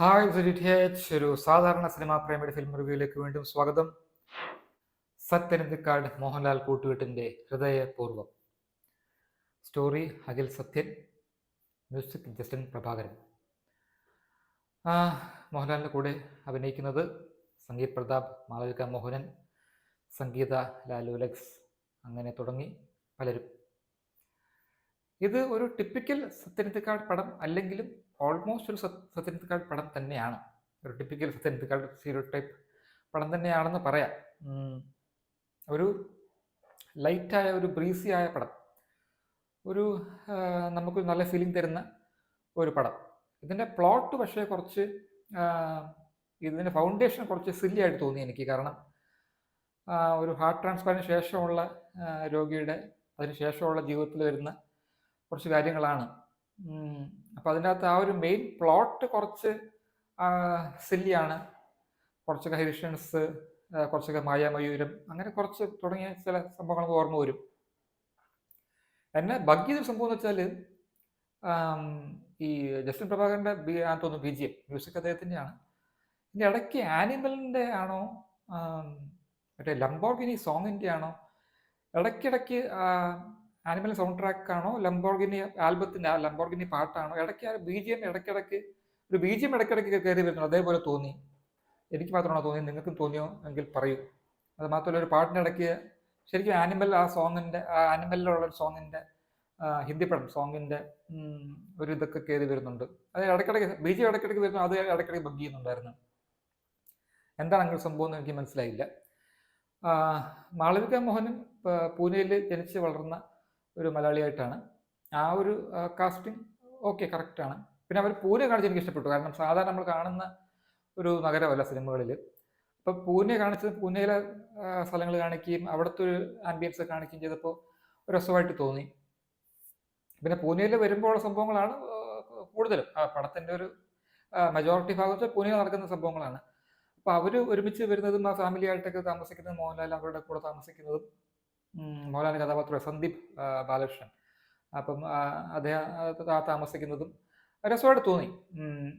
Hi Sujith ഒരു സാധാരണ cinema പ്രേമിയുടെ film റിവ്യൂയിലേക്ക് വീണ്ടും സ്വാഗതം. സത്യനന്ദിക്കാട് മോഹൻലാൽ കൂട്ടുകെട്ടിന്റെ ഹൃദയപൂർവ്വം. Story Akhil Sathyan, music Justin Prabhakaran. മോഹൻലാലിൻ്റെ കൂടെ അഭിനയിക്കുന്നത് സംഗീത് പ്രതാപ്, മാളവിക മോഹനൻ, സംഗീത ലാലു ലക്സ്, അങ്ങനെ തുടങ്ങി പലരും. ഇത് ഒരു ടിപ്പിക്കൽ സത്യനന്ദിക്കാട് പടം അല്ലെങ്കിലും ഓൾമോസ്റ്റ് ഒരു സത്യനന്ദിക്കാട് പടം തന്നെയാണ്. ഒരു ടിപ്പിക്കൽ സത്യനന്ദിക്കാട് സീരിയോ ടൈപ്പ് പടം തന്നെയാണെന്ന് പറയാം. ഒരു ലൈറ്റായ ഒരു ബ്രീസി ആയ പടം, ഒരു നമുക്ക് നല്ല ഫീലിംഗ് തരുന്ന ഒരു പടം. ഇതിൻ്റെ പ്ലോട്ട് പക്ഷേ കുറച്ച് ഇതിൻ്റെ ഫൗണ്ടേഷൻ കുറച്ച് സില്ലി ആയിട്ട് തോന്നി എനിക്ക്. കാരണം ഒരു ഹാർട്ട് ട്രാൻസ്പ്ലാന്റിന് ശേഷമുള്ള രോഗിയുടെ അതിന് ശേഷമുള്ള ജീവിതത്തിൽ വരുന്ന കുറച്ച് കാര്യങ്ങളാണ്. അപ്പോൾ അതിൻ്റെ അകത്ത് ആ ഒരു മെയിൻ പ്ലോട്ട് കുറച്ച് സില്ലിയാണ്. കുറച്ചൊക്കെ ഹരിഷൻസ്, കുറച്ചൊക്കെ മായാമയൂരം, അങ്ങനെ കുറച്ച് തുടങ്ങിയ ചില സംഭവങ്ങൾ ഓർമ്മ വരും. എന്നെ ബഗ് ചെയ്തൊരു സംഭവം എന്ന് വെച്ചാൽ ഈ ജസ്റ്റിൻ പ്രഭാകരൻ്റെ തോന്നുന്നു BGM മ്യൂസിക് അദ്ദേഹത്തിൻ്റെയാണ്. ഇതിൻ്റെ ഇടയ്ക്ക് ആനിമലിൻ്റെ ആണോ മറ്റേ ലംബോർഗിനി സോങ്ങിൻ്റെ ആണോ, ഇടയ്ക്കിടയ്ക്ക് ആനിമൽ സൗണ്ട് ട്രാക്ക് ആണോ ലംബോർഗിനി ആൽബത്തിൻ്റെ ലംബോർഗിനി പാട്ടാണോ, ഇടയ്ക്ക് ആ BGM ഇടയ്ക്കിടയ്ക്ക് ഒരു BGM ഇടയ്ക്കിടയ്ക്ക് കയറി വരുന്നു. അതേപോലെ തോന്നി. എനിക്ക് മാത്രമാണോ തോന്നി, നിങ്ങൾക്കും തോന്നിയോ എങ്കിൽ പറയൂ. അത് മാത്രമല്ല, ഒരു പാട്ടിൻ്റെ ഇടയ്ക്ക് ശരിക്കും ആനിമൽ ആ സോങ്ങിൻ്റെ ആനിമലിലുള്ള ഒരു സോങ്ങിൻ്റെ ഹിന്ദി പടം സോങ്ങിൻ്റെ ഒരു ഇതൊക്കെ കയറി വരുന്നുണ്ട്. അത് ഇടയ്ക്കിടയ്ക്ക് BGM ഇടയ്ക്കിടയ്ക്ക് വരുന്നു. അത് ഇടയ്ക്കിടയ്ക്ക് ബഗ് ചെയ്യുന്നുണ്ടായിരുന്നു. എന്താണ് അങ്ങനെ സംഭവം എന്ന് എനിക്ക് മനസ്സിലായില്ല. മാളവിക മോഹനൻ പൂനെയിൽ ജനിച്ച് വളർന്ന ഒരു മലയാളിയായിട്ടാണ്. ആ ഒരു കാസ്റ്റിംഗ് ഓക്കെ, കറക്റ്റാണ്. പിന്നെ അവർ പൂനെ കാണിച്ച് എനിക്ക് ഇഷ്ടപ്പെട്ടു. കാരണം സാധാരണ നമ്മൾ കാണുന്ന ഒരു നഗരമല്ല സിനിമകളിൽ. അപ്പോൾ പൂനെ കാണിച്ചത് പൂനെയിലെ സ്ഥലങ്ങൾ കാണിക്കുകയും അവിടുത്തെ ഒരു ആംബിയൻസ് കാണിക്കുകയും ചെയ്തപ്പോൾ ഒരു രസമായിട്ട് തോന്നി. പിന്നെ പൂനെയിൽ വരുമ്പോൾ സംഭവങ്ങളാണ് കൂടുതലും പടത്തിൻ്റെ ഒരു മെജോറിറ്റി ഭാഗം വെച്ചാൽ പൂനെയിൽ നടക്കുന്ന സംഭവങ്ങളാണ്. അപ്പോൾ അവർ ഒരുമിച്ച് വരുന്നതും ആ ഫാമിലി ആയിട്ടൊക്കെ താമസിക്കുന്നതും മോഹൻലാൽ അവരുടെ കൂടെ താമസിക്കുന്നതും മോഹൻലാലിൻ്റെ കഥാപാത്രം സന്ദീപ് ബാലകൃഷ്ണൻ, അപ്പം അദ്ദേഹം താമസിക്കുന്നതും രസമായിട്ട് തോന്നി.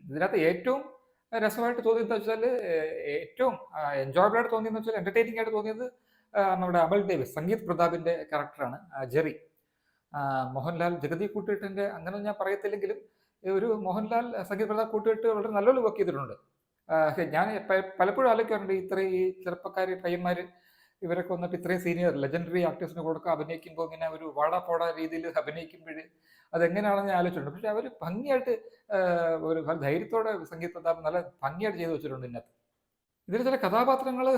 ഇതിനകത്ത് ഏറ്റവും രസമായിട്ട് തോന്നിയെന്ന് വെച്ചാൽ, ഏറ്റവും എൻജോയബിൾ ആയിട്ട് തോന്നിയെന്ന് വെച്ചാൽ, എൻ്റർടൈനിങ് ആയിട്ട് തോന്നിയത് നമ്മുടെ അമൽ ഡേവിസ്, സംഗീത് പ്രതാപിൻ്റെ ക്യാരക്ടറാണ് ജെറി. മോഹൻലാൽ ജഗതി കൂട്ടുകെട്ടിൻ്റെ അങ്ങനെ ഞാൻ പറയത്തില്ലെങ്കിലും ഒരു മോഹൻലാൽ സംഗീത് പ്രതാപ് കൂട്ടുകെട്ട് വളരെ നല്ലൊരു വർക്ക് ചെയ്തിട്ടുണ്ട്. ഞാൻ പലപ്പോഴും ആലോചിക്കാറുണ്ട്, ഈ ചെറുപ്പക്കാർ പയ്യന്മാർ ഇവരൊക്കെ വന്നിട്ട് ഇത്രയും സീനിയർ ലെജൻഡറി ആക്ടേഴ്സിന് കൊടുക്കുക അഭിനയിക്കുമ്പോൾ ഇങ്ങനെ ഒരു വാടാ പോടാ രീതിയിൽ അഭിനയിക്കുമ്പോൾ അതെങ്ങനെയാണെന്ന് ഞാൻ ആലോചിച്ചിട്ടുണ്ട്. പക്ഷെ അവർ ഭംഗിയായിട്ട് ഒരു ധൈര്യത്തോടെ സംഗീത് പ്രതാപ് നല്ല ഭംഗിയായിട്ട് ചെയ്തു വെച്ചിട്ടുണ്ട്. ഇതിൽ ചില കഥാപാത്രങ്ങൾ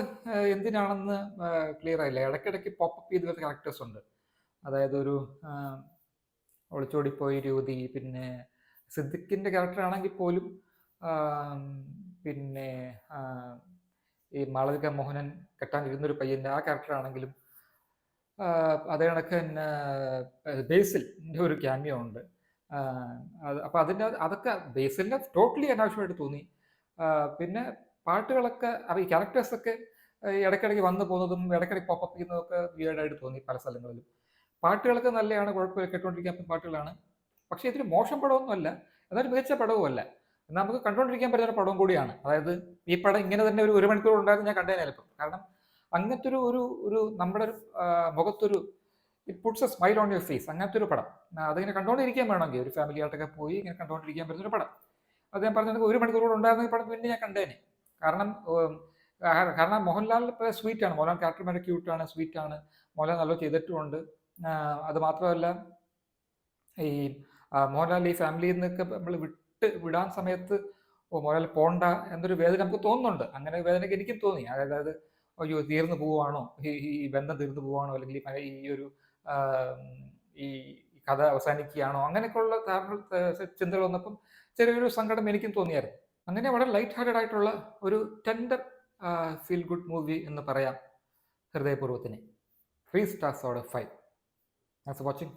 എന്തിനാണെന്ന് ക്ലിയർ ആയില്ല. ഇടയ്ക്കിടയ്ക്ക് പോപ്പപ്പ് ചെയ്ത് വരുന്ന ക്യാരക്ടേഴ്സ് ഉണ്ട്. അതായത് ഒരു ഒളിച്ചോടിപ്പോയി യുവതി, പിന്നെ സിദ്ദിഖിൻ്റെ ക്യാരക്ടർ ആണെങ്കിൽ പോലും, പിന്നെ ഈ മാളവിക മോഹനൻ കെട്ടാനിരുന്നൊരു പയ്യൻ്റെ ആ ക്യാരക്ടർ ആണെങ്കിലും, അതേ കണക്ക് തന്നെ ബേസിലിൻ്റെ ഒരു ക്യാമിയോ ഉണ്ട്. അപ്പോൾ അതൊക്കെ ബേസിലിൻ്റെ ടോട്ടലി അനാവശ്യമായിട്ട് തോന്നി. പിന്നെ പാട്ടുകളൊക്കെ ഈ ക്യാരക്ടേഴ്സൊക്കെ ഇടയ്ക്കിടയ്ക്ക് വന്നു പോകുന്നതും ഇടയ്ക്കിടയ്ക്ക് പോപ്പപ്പ് ചെയ്യുന്നതൊക്കെ വിയേർഡായിട്ട് തോന്നി പല സ്ഥലങ്ങളിലും. പാട്ടുകളൊക്കെ നല്ലതാണ്, കുഴപ്പമില്ല, കേട്ടുകൊണ്ടിരിക്കാൻ പാട്ടുകളാണ്. പക്ഷേ ഇതൊരു മോശം പടമൊന്നുമല്ല, എന്നാലും മികച്ച പടവുമല്ല. എന്നാൽ നമുക്ക് കണ്ടുകൊണ്ടിരിക്കാൻ പറ്റുന്ന പടം കൂടിയാണ്. അതായത് ഈ പടം ഇങ്ങനെ തന്നെ ഒരു മണിക്കൂർ ഉണ്ടായിരുന്നു ഞാൻ കണ്ടേനെ ചിലപ്പം. കാരണം അങ്ങനത്തെ ഒരു നമ്മുടെ ഒരു മുഖത്തൊരു it puts a smile on your face, അങ്ങനത്തെ ഒരു പടം. അതിങ്ങനെ കണ്ടുകൊണ്ടിരിക്കാൻ വേണമെങ്കിൽ ഒരു ഫാമിലി ആയിട്ടൊക്കെ പോയി ഇങ്ങനെ കണ്ടുകൊണ്ടിരിക്കാൻ പറ്റുന്നൊരു പടം. അത് ഞാൻ പറഞ്ഞത് 1 മണിക്കൂർ കൂടെ ഉണ്ടായിരുന്ന പടം പിന്നെ ഞാൻ കണ്ടേനെ. കാരണം മോഹൻലാൽ സ്വീറ്റ് ആണ്. മോഹൻലാൽ ക്യാരക്ടർ ഭയങ്കര ക്യൂട്ടാണ്, സ്വീറ്റാണ്. മോഹൻലാൽ നല്ല ചെയ്തിട്ടുമുണ്ട്. അത് മാത്രമല്ല, ഈ മോഹൻലാൽ ഈ ഫാമിലിയിൽ നിന്നൊക്കെ നമ്മൾ വിടാൻ സമയത്ത് മോഹൻലാൽ പോണ്ട എന്നൊരു വേദന നമുക്ക് തോന്നുന്നുണ്ട്. അങ്ങനെ വേദനയ്ക്ക് എനിക്കും തോന്നി. അതായത് അയ്യോ തീർന്നു പോവുകയാണോ, ഈ ബന്ധം തീർന്നു പോവുകയാണോ, അല്ലെങ്കിൽ ഈ ഒരു ഈ കഥ അവസാനിക്കുകയാണോ, അങ്ങനെയൊക്കെയുള്ള ചിന്തകൾ വന്നപ്പം ചെറിയൊരു സങ്കടം എനിക്കും തോന്നിയായിരുന്നു. അങ്ങനെ വളരെ ലൈറ്റ് ഹാർട്ടഡ് ആയിട്ടുള്ള ഒരു ടെൻഡർ ഫീൽ ഗുഡ് മൂവി എന്ന് പറയാം ഹൃദയപൂർവ്വത്തിന്. 3 stars out of 5. Thanks for watching.